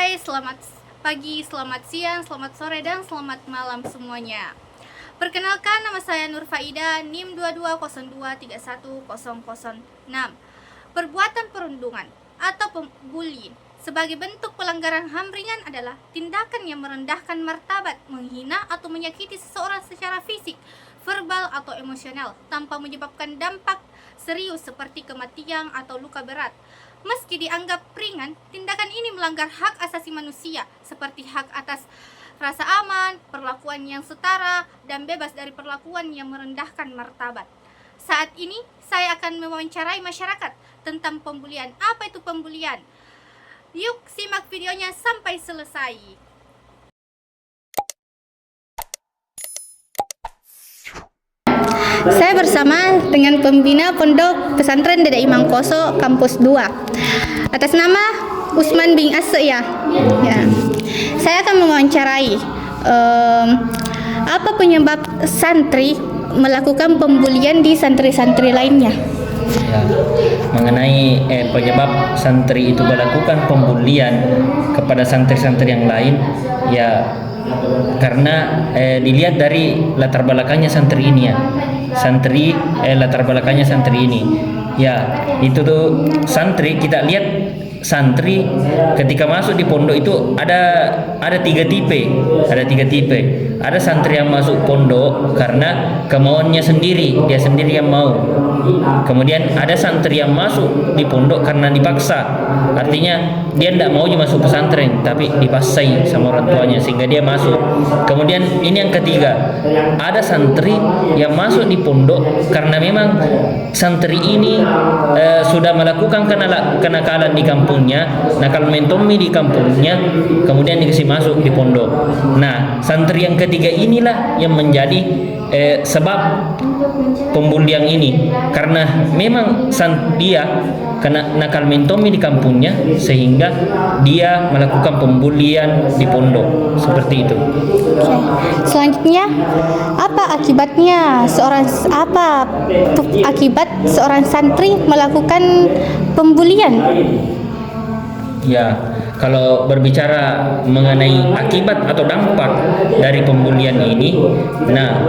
Hai, selamat pagi, selamat siang, selamat sore, dan selamat malam semuanya. Perkenalkan, nama saya Nur Faida, NIM 2202310006. Perbuatan perundungan atau bullying sebagai bentuk pelanggaran HAM ringan adalah tindakan yang merendahkan martabat, menghina atau menyakiti seseorang secara fisik, verbal atau emosional tanpa menyebabkan dampak serius seperti kematian atau luka berat. Meski dianggap ringan, tindakan ini melanggar hak asasi manusia seperti hak atas rasa aman, perlakuan yang setara, dan bebas dari perlakuan yang merendahkan martabat. Saat ini, saya akan mewawancarai masyarakat tentang pembulian. Apa itu pembulian? Yuk simak videonya sampai selesai. Saya bersama dengan pembina Pondok Pesantren Dede Imam Koso Kampus 2 atas nama Usman bin Ase ya. Saya akan mewawancarai apa penyebab santri melakukan pembulian di santri-santri lainnya. Ya, mengenai penyebab santri itu melakukan pembulian kepada santri-santri yang lain, ya karena dilihat dari latar belakangnya santri ini ya. Latar belakangnya santri ini. Ya, itu tuh santri, kita lihat santri ketika masuk di pondok itu ada tiga tipe. Ada santri yang masuk pondok karena kemauannya sendiri, dia sendiri yang mau. Kemudian ada santri yang masuk di pondok karena dipaksa. Artinya dia tidak mau masuk pesantren tapi dipaksai sama orang tuanya sehingga dia masuk. Kemudian ini yang ketiga, ada santri yang masuk di pondok karena memang santri ini sudah melakukan kenakalan di kampungnya, nakal mentomi di kampungnya, kemudian dikasih masuk di pondok. Nah, santri yang ketiga inilah yang menjadi sebab pembulian ini, karena memang dia kena nakal mentomi di kampungnya sehingga dia melakukan pembulian di pondok seperti itu. Oke. Selanjutnya, apa akibat seorang santri melakukan pembulian? Ya, kalau berbicara mengenai akibat atau dampak dari pembulian ini, nah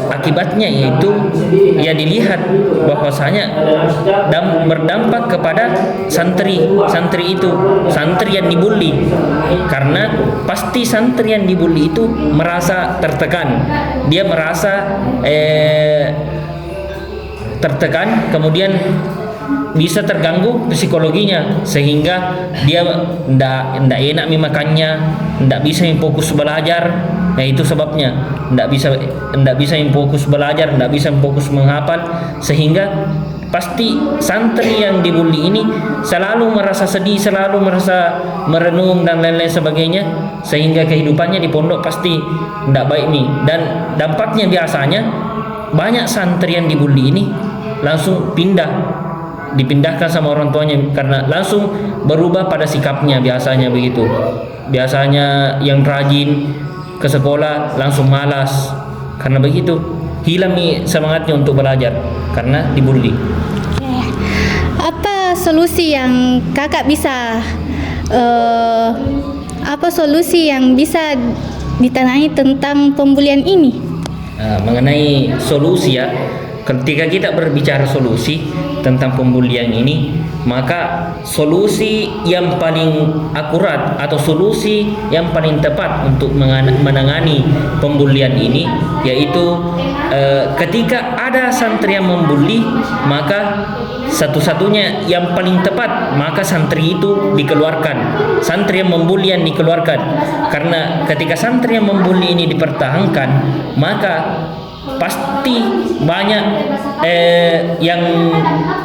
akibatnya yaitu ya dilihat bahwasanya berdampak kepada santri itu, santri yang dibully, karena pasti santri yang dibully itu merasa tertekan, dia merasa tertekan, kemudian bisa terganggu psikologinya sehingga dia ndak enak makannya, ndak bisa fokus belajar. Nah, itu sebabnya ndak bisa fokus belajar, ndak bisa fokus menghafal, sehingga pasti santri yang dibully ini selalu merasa sedih, selalu merasa merenung dan lain-lain sebagainya, sehingga kehidupannya di pondok pasti ndak baik nih. Dan dampaknya biasanya banyak santri yang dibully ini langsung dipindahkan sama orang tuanya karena langsung berubah pada sikapnya, biasanya begitu. Biasanya yang rajin ke sekolah langsung malas, karena begitu hilang nih semangatnya untuk belajar karena dibully. Apa solusi yang kakak bisa ditanyai tentang pembulian ini? Mengenai solusi ya, ketika kita berbicara solusi tentang pembulian ini, maka solusi yang paling akurat atau solusi yang paling tepat untuk menangani pembulian ini yaitu ketika ada santri yang membuli, maka satu-satunya yang paling tepat maka santri itu dikeluarkan, santri yang membuli yang dikeluarkan. Karena ketika santri yang membuli ini dipertahankan, maka pasti banyak yang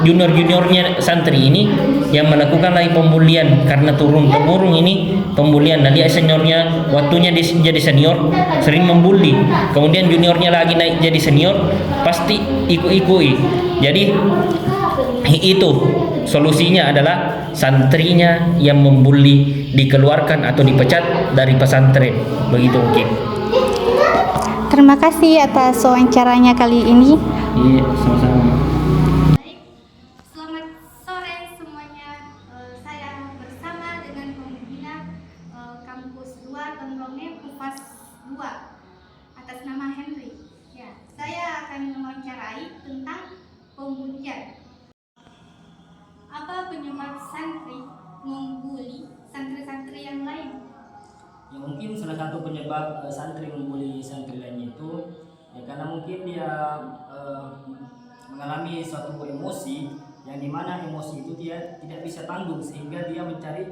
junior-juniornya santri ini yang melakukan lagi pembulian, karena turun-temurun ini pembulian. Nah, dia seniornya waktunya jadi senior sering membuli, kemudian juniornya lagi naik jadi senior, pasti ikut-ikut. Jadi itu solusinya adalah santrinya yang membuli dikeluarkan atau dipecat dari pesantren, begitu mungkin. Terima kasih atas wawancaranya kali ini. Iya, sama-sama. Selamat sore semuanya. Saya bersama dengan pembina membuli santri-santri yang lain? Ya mungkin salah satu penyebab santri membuli santri lainnya itu ya karena mungkin dia mengalami suatu emosi yang dimana emosi itu dia tidak bisa tanggung sehingga dia mencari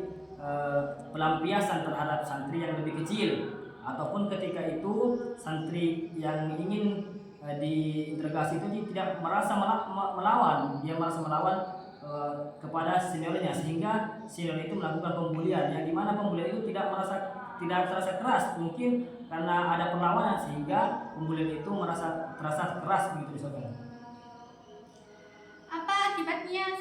pelampiasan terhadap santri yang lebih kecil, ataupun ketika itu santri yang ingin diinterogasi itu tidak merasa melawan, dia merasa melawan kepada seniornya sehingga senior itu melakukan pembulian yang dimana pembulian itu tidak terasa keras, mungkin karena ada perlawanan sehingga pembulian itu terasa keras begitu saudara. Apa akibatnya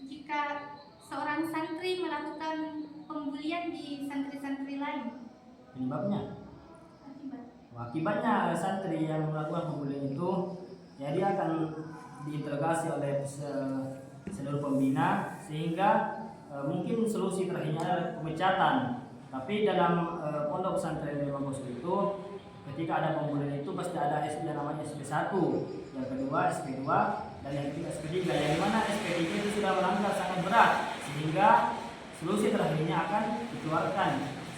jika seorang santri melakukan pembulian di santri-santri lain? Penyebabnya? Akibat. Akibatnya santri yang melakukan pembulian itu ya dia akan diinterogasi oleh seluruh pembina sehingga mungkin solusi terakhirnya adalah pemecatan. Tapi dalam pondok pesantren Lima Poso itu ketika ada pembulian itu pasti ada yang namanya SP1, yang kedua SP2 dan yang ketiga SP3, yang dimana SP3 itu sudah melanggar sangat berat sehingga solusi terakhirnya akan dikeluarkan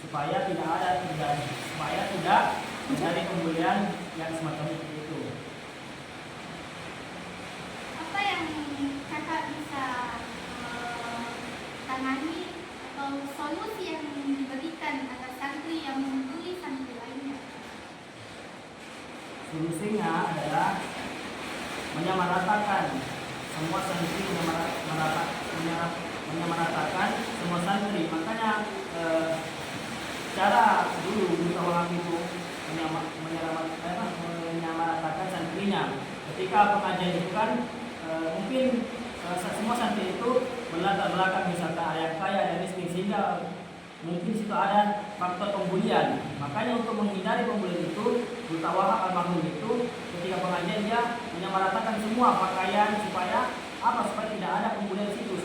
supaya tidak terjadi pembulian yang semacam itu. Apa yang kakak bisa tangani atau solusi yang diberikan atas santri yang membuli santri lainnya? Solusinya adalah menyamaratakan semua santri, menyamaratakan semua santri. Makanya cara dulu Guru itu menyamaratakan santrinya. Ketika pengajian itu kan mungkin semua santri itu berlatar belakang misalkan ada yang kaya dan miskin sehingga mungkin situ ada faktor pembulian. Makanya untuk menghindari pembulian itu Buta Wahab almarhum itu ketika pengajian dia menyamaratakan semua pakaian supaya tidak ada pembulian di situ,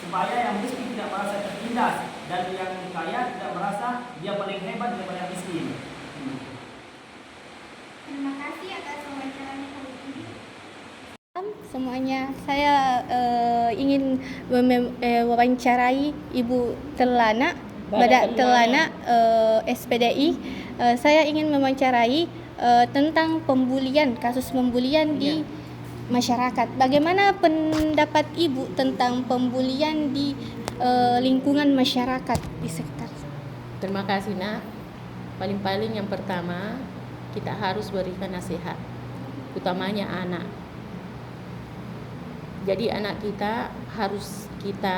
supaya yang miskin tidak merasa tertindas dan yang kaya tidak merasa dia paling hebat daripada yang miskin. Terima kasih atas wawancaranya kali ini. Semuanya, saya ingin wawancarai Ibu Telana, Badak Telana SPDI. Saya ingin mewawancarai tentang kasus pembulian di masyarakat. Bagaimana pendapat Ibu tentang pembulian di lingkungan masyarakat di sekitar? Terima kasih Nak. Paling-paling yang pertama kita harus berikan nasihat, utamanya anak. Jadi anak kita harus kita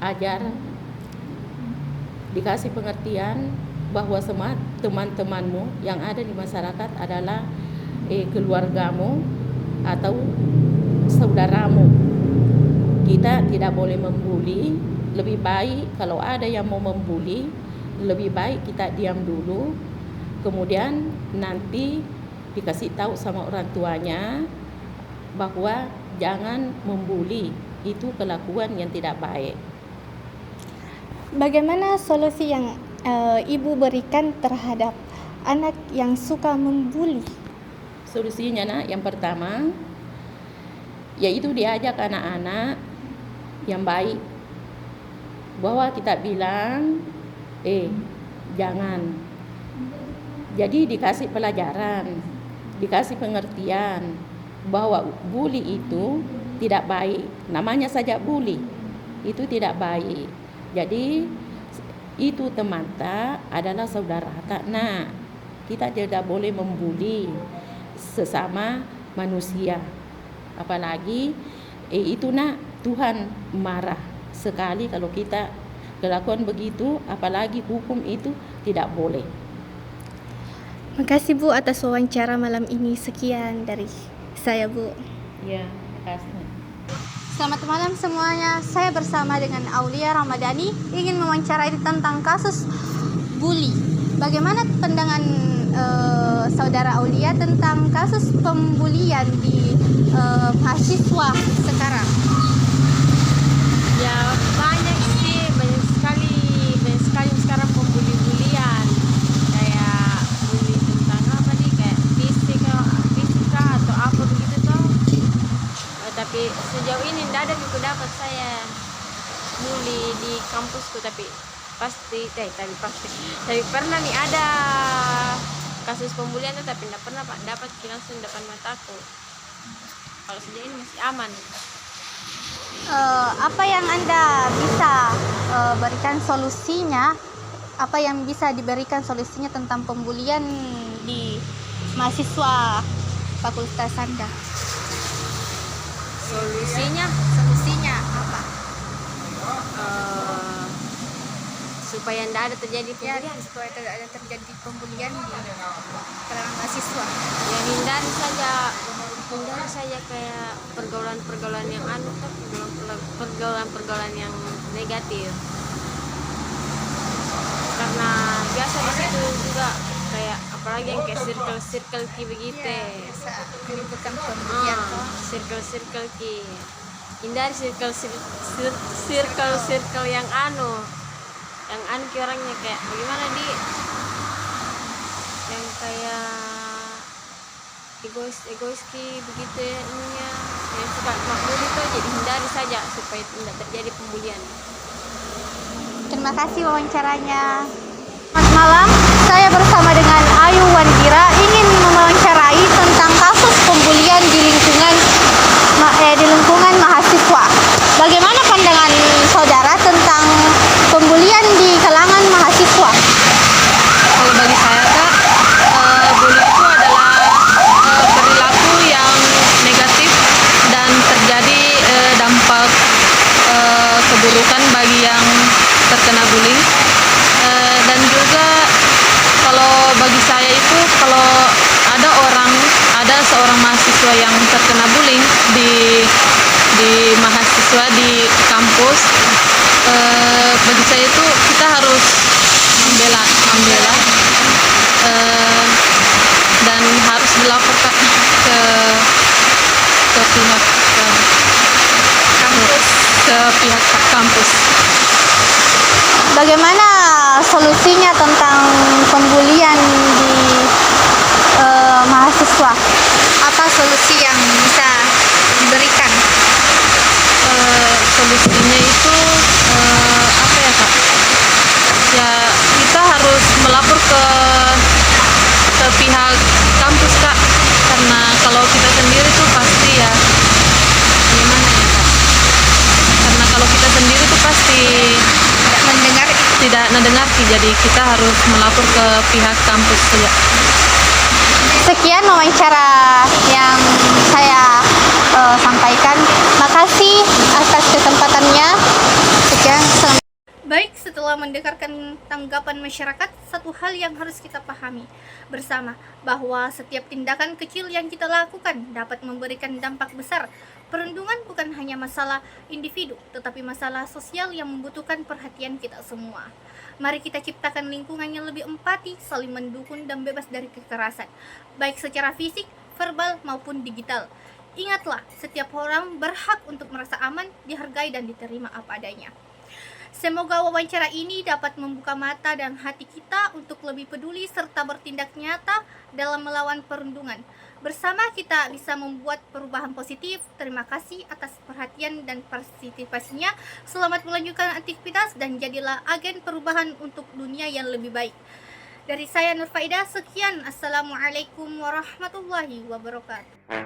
ajar, dikasih pengertian bahwa semua teman-temanmu yang ada di masyarakat adalah keluargamu atau saudaramu. Kita tidak boleh membuli. Lebih baik kalau ada yang mau membuli, lebih baik kita diam dulu. Kemudian nanti dikasih tahu sama orang tuanya bahwa jangan membuli, itu kelakuan yang tidak baik. Bagaimana solusi yang Ibu berikan terhadap anak yang suka membuli? Solusinya Nak, yang pertama yaitu diajak anak-anak yang baik, bahwa kita bilang jangan. Jadi dikasih pelajaran, dikasih pengertian bahwa bully itu tidak baik. Namanya saja bully, itu tidak baik. Jadi itu teman tak adalah saudara tak. Nah, kita tidak boleh membuli sesama manusia. Apalagi itu Nak, Tuhan marah sekali kalau kita kelakuan begitu, apalagi hukum itu tidak boleh. Makasih Bu atas wawancara malam ini. Sekian dari saya Bu. Ya, kasih. Selamat malam semuanya. Saya bersama dengan Aulia Ramadhani ingin mewawancarai tentang kasus bully. Bagaimana pandangan saudara Aulia tentang kasus pembulian di mahasiswa sekarang? Ya banyak sih, banyak sekali sekarang pembuli-bulian, kayak bully tentang apa nih, kayak fisika atau apa begitu tuh. Tapi sejauh ini tidak ada buku dapat saya bully di kampusku, tapi pernah nih ada kasus pembulian tapi tidak pernah Pak dapat langsung depan mataku. Kalau sejauh ini masih aman. Apa yang Anda bisa berikan solusinya? Apa yang bisa diberikan solusinya tentang pembulian di mahasiswa fakultas Anda? Solusinya Apa? supaya tidak ada terjadi Ya, pembulian. supaya tidak ada terjadi pembulian di kalangan mahasiswa. Ya hindari saja kayak pergaulan yang pergaulan yang negatif, karena biasa di situ juga kayak apalagi yang kayak circle ki begitu, Bisa menimbulkan pembulian. circle ki. Hindari circle yang ki orangnya kayak bagaimana yang kayak egois ki begitu ya, ininya yang suka makmur itu, jadi hindari saja supaya tidak terjadi pembulian. Terima kasih wawancaranya. Selamat malam, saya bersama dengan Ayu Wandira ingin mewawancarai tentang kasus pembulian di lingkungan mahasiswa. Bagaimana pandangan saudara tentang pembulian di kalangan mahasiswa? Kalau bagi saya Kak, bully itu adalah perilaku yang negatif dan terjadi dampak keburukan bagi yang terkena bullying. Dan juga kalau bagi saya itu kalau ada seorang mahasiswa yang terkena bullying di mahasiswa di kampus, bagi saya itu kita harus membela dan harus dilaporkan ke pihak kampus. Bagaimana solusinya tentang pembulian di mahasiswa? Apa solusi yang bisa diberikan? Solusinya itu apa ya Kak? Ya kita harus melapor ke pihak kampus Kak, karena kalau kita sendiri tuh pasti ya gimana ya Kak? Karena kalau kita sendiri tuh pasti tidak mendengar sih, jadi kita harus melapor ke pihak kampus ya. Sekian wawancara yang saya sampaikan. Makasih atas kesempatannya. Sekian. Baik, setelah mendengarkan tanggapan masyarakat, satu hal yang harus kita pahami bersama bahwa setiap tindakan kecil yang kita lakukan dapat memberikan dampak besar. Perundungan bukan hanya masalah individu, tetapi masalah sosial yang membutuhkan perhatian kita semua. Mari kita ciptakan lingkungan yang lebih empati, saling mendukung dan bebas dari kekerasan, baik secara fisik, verbal maupun digital. Ingatlah, setiap orang berhak untuk merasa aman, dihargai dan diterima apa adanya. Semoga wawancara ini dapat membuka mata dan hati kita untuk lebih peduli serta bertindak nyata dalam melawan perundungan. Bersama kita bisa membuat perubahan positif. Terima kasih atas perhatian dan partisipasinya. Selamat melanjutkan aktivitas dan jadilah agen perubahan untuk dunia yang lebih baik. Dari saya Nur Faidah, sekian. Assalamualaikum warahmatullahi wabarakatuh.